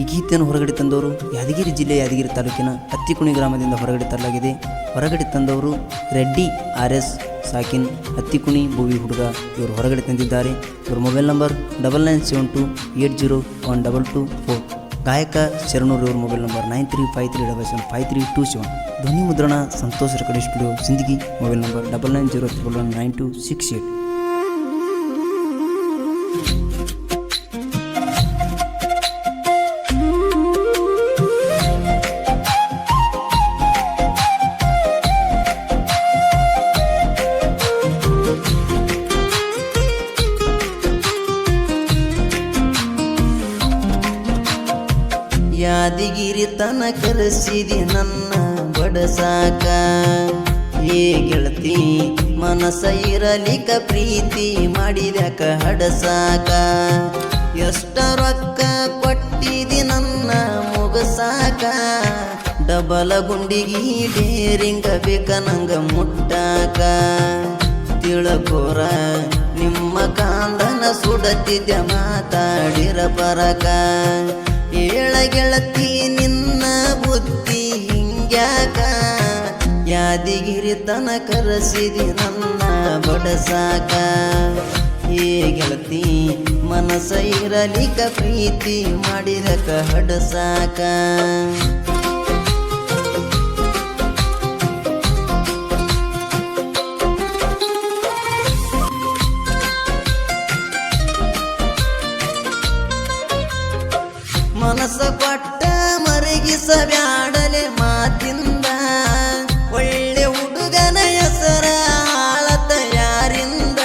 ಈ ಗೀತೆಯನ್ನು ಹೊರಗಡೆ ತಂದವರು ಯಾದಗಿರಿ ಜಿಲ್ಲೆ ಯಾದಗಿರಿ ತಾಲೂಕಿನ ಹತ್ತಿಕುಣಿ ಗ್ರಾಮದಿಂದ ಹೊರಗಡೆ ತರಲಾಗಿದೆ. ಹೊರಗಡೆ ತಂದವರು ರೆಡ್ಡಿ RS ಸಾಕಿನ್ ಹತ್ತಿಕುಣಿ ಭೂವಿ ಹುಡುಗ ಇವರು ಹೊರಗಡೆ ತಂದಿದ್ದಾರೆ. ಇವರು ಮೊಬೈಲ್ ನಂಬರ್ 9972801224. ಗಾಯಕ ಶರಣೂರು ಇವ್ರ ಮೊಬೈಲ್ ನಂಬರ್ 9353775327. ಧ್ವನಿ ಮುದ್ರಣ Santosh recording studio Sindagi. Mobile number 9901119268. Yadagiri ತನ ಕರೆಸಿದಿ ನನ್ನ ಬಡಸಾಕ, ಏ ಗೆಳತಿ ಮನಸ ಇರಲಿಕ ಪ್ರೀತಿ ಮಾಡಿದ್ಯಾಕ ಹಡಸಾಕ. ಎಷ್ಟ ರೊಕ್ಕ ಕೊಟ್ಟಿದಿ ನನ್ನ ಮುಗಸಾಕ, ಡಬಲ ಗುಂಡಿಗಿ ಡೇರಿಂಗ ಬೇಕ ನಂಗ ಮುಟ್ಟಾಕ. ತಿಳಕೋರ ನಿಮ್ಮ ಕಾಂದನ ಸುಡತಿದ್ಯ ಮಾತಾಡಿರ ಪರಕ. ಏಳ ಗೆಳತಿ ನಿನ್ನ ಬುದ್ಧಿ ಹಿಂಗ್ಯಾಕ, ಯಾದಗಿರಿ ತನ ಕರೆಸಿದಿ ನನ್ನ ಬಡಸಾಕ. ಏ ಗೆಳತಿ ಮನಸ ಇರಲಿಕ ಪ್ರೀತಿ ಮಾಡಿದಕ ಹಡಸಾಕ. ಮನಸ ಕೊಟ್ಟ ಮರಗಿಸಬ್ಯಾಡಲೆ ಮಾತಿಂದ, ಒಳ್ಳೆ ಹುಡುಗನ ಹೆಸರ ಆಳತ ಯಾರಿಂದ.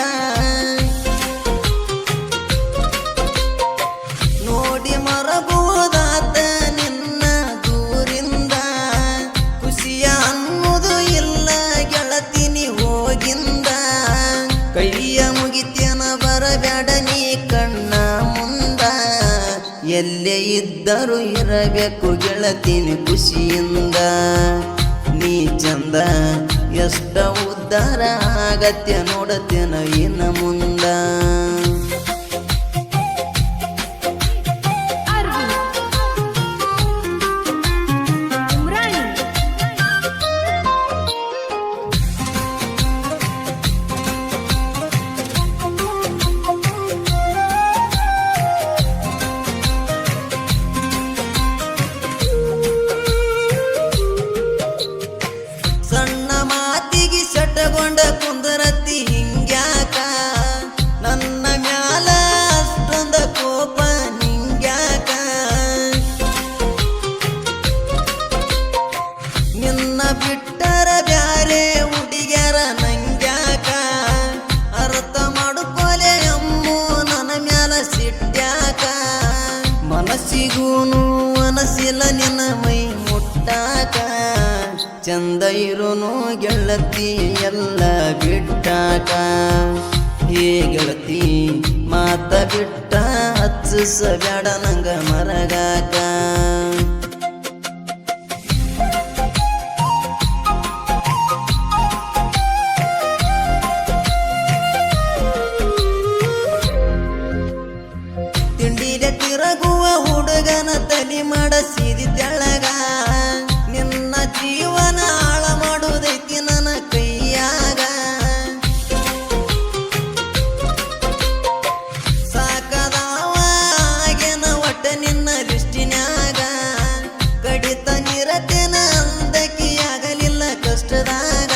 ನೋಡಿ ಮರಬಹುದಾತ ನಿನ್ನ ದೂರಿಂದ, ಖುಷಿಯ ಅನ್ನೋದು ಇಲ್ಲ ಗೆಳತಿನಿ ಹೋಗಿಂದ. ಕೈಯ ಮುಗಿತೇನ ಬರಬ್ಯಾಡ ನೀ ಕಣ್ಣ ಮುಂದ, ಎಲ್ಲೇ ಇದ್ದರೂ ಇರಬೇಕು ಗೆಳತಿನಿ ಖುಷಿಯಿಂದ. ನೀ ಚಂದ ಎಷ್ಟ ಉದ್ಧಾರ ಆಗತ್ಯ ನೋಡತೇನ ಇನ್ನ ಮುಂದ. ಸಣ್ಣ ಮಾತಿಗೆ ಸಟಗೊಂಡ ಕುಂದರತಿ ಹಿಂಗ್ಯಾಕ, ನನ್ನ ಮ್ಯಾಲ ಅಷ್ಟೊಂದ ಕೋಪ ನಿಂಗ್ಯಾಕ. ನಿನ್ನ ಬಿಟ್ಟರ ಬ್ಯಾರೆ ಹುಡುಗ್ಯಾರ ನಂಗ್ಯಾಕ, ಅರ್ಥ ಮಾಡುಕೊಲೆ ಅಮ್ಮು ನನ್ನ ಮ್ಯಾಲ ಸಿಟ್ಟ್ಯಾಕ. ಮನಸ್ಸಿಗೂನು ಮನಸ್ಸಿಲ್ಲ ನಿನ್ನ ಮೈ ಮುಟ್ಟಾಕ, ಚಂದ ಇರುನು ಗೆಳತಿ ಎಲ್ಲ ಬಿಟ್ಟಾಕ. ಹೇ ಗೆಳತಿ ಮಾತ ಬಿಟ್ಟ ಹಚ್ಚಿಸಬ್ಯಾಡ ನಂಗ ಮರಗಾಕ. ತಿಂಡಿಲೆ ತಿರುಗುವ ಹುಡುಗನ ತಲಿ ಮಾಡಸಿದಿ ತೆಳಗ, ನಿನ್ನ ಜೀವನ ಹಾಳ ಮಾಡುವುದೈತಿ ನನ್ನ ಕೈಯಾಗ. ಸಾಕದಾವ ಆಗೇನ ಒಟ್ಟ ನಿನ್ನ ಲಿಸ್ಟಿನ್ಯಾಗ, ಕಡಿತ ನಿರತೇನ ಅಂದಕಿಯಾಗಲಿಲ್ಲ ಕಷ್ಟದಾಗ.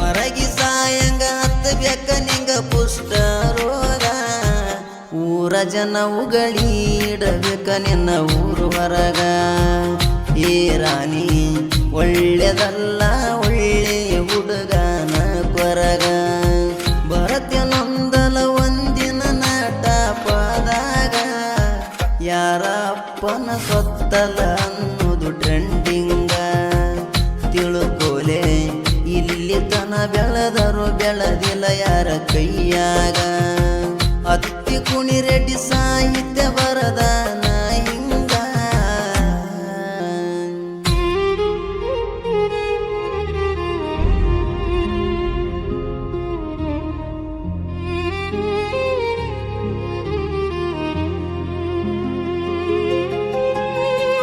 ಮರಗಿ ಸಾಯಂಗ ಹತ್ತಬೇಕ ನಿಂಗ ಪುಷ್ಟ ರೋಗ, ಊರ ಜನ ಉಗಳಿಡಬೇಕ ನಿನ್ನ ಊರು ಹೊರಗ. ಏ ರಾಣಿ ಒಳ್ಳೆದಲ್ಲ ಒಳ್ಳೆ ಹುಡುಗನ ಕೊರಗ, ಬರತ್ಯನೊಂದಲ ಒಂದಿನ ನಾಟ ಪದಾಗ. ಯಾರಪ್ಪನ ಸೊತ್ತಲ ಅನ್ನೋದು ಟ್ರೆಂಡಿಂಗ, ತಿಳುಕೋಲೆ ಇಲ್ಲಿ ತನ ಬೆಳೆದರು ಬೆಳೆದಿಲ್ಲ ಯಾರ ಕೈಯಾಗ. ಹತ್ತಿಕುಣಿ ರೆಡ್ಡಿ ಸಾಹಿತ್ಯ ಬರದ